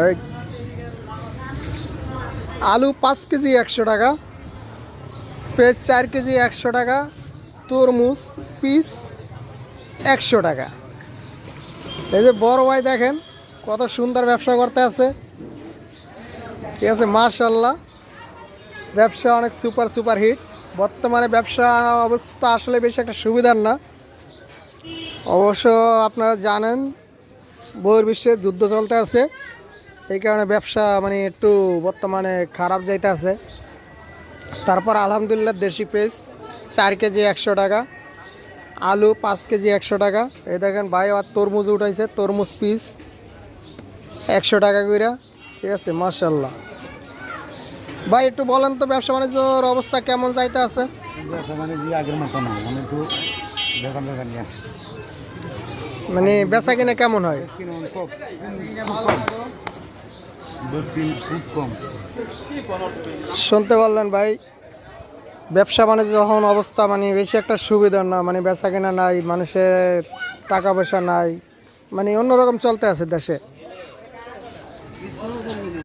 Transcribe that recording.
এই আলু 5 কেজি 100 টাকা, পেঁয়াজ 4 কেজি 100 টাকা, তরমুজ পিস 100 টাকা। এই যে বড় ভাই দেখেন কত সুন্দর ব্যবসা করতে আছে, ঠিক আছে, মাশাআল্লাহ। ব্যবসা অনেক সুপার হিট। বর্তমানে ব্যবসা অবস্থা আসলে বেশি একটা সুবিধার না। অবশ্য আপনারা জানেন বহির্বিশ্বে যুদ্ধ চলতে আছে, এই কারণে ব্যবসা মানে একটু বর্তমানে খারাপ যাইতে আছে। তারপর আলহামদুলিল্লাহ দেশি পেঁয়াজ 4 কেজি 100 টাকা, আলু 5 কেজি 100 টাকা। এই দেখেন ভাই আবার তরমুজ উঠাইছে, তরমুজ পিস 100 টাকা কইরা, ঠিক আছে, মাশাআল্লাহ। ভাই একটু বলেন তো ব্যবসা বাণিজ্যর অবস্থা কেমন যাইতে আছে? মানে বেচা কিনা কেমন হয়? শুনতে পারলেন ভাই, ব্যবসা বাণিজ্য যখন অবস্থা মানে বেশি একটা সুবিধা না, মানে বেচা কিনা নাই, মানুষের টাকা পয়সা নাই, মানে অন্যরকম চলতে আছে দেশে।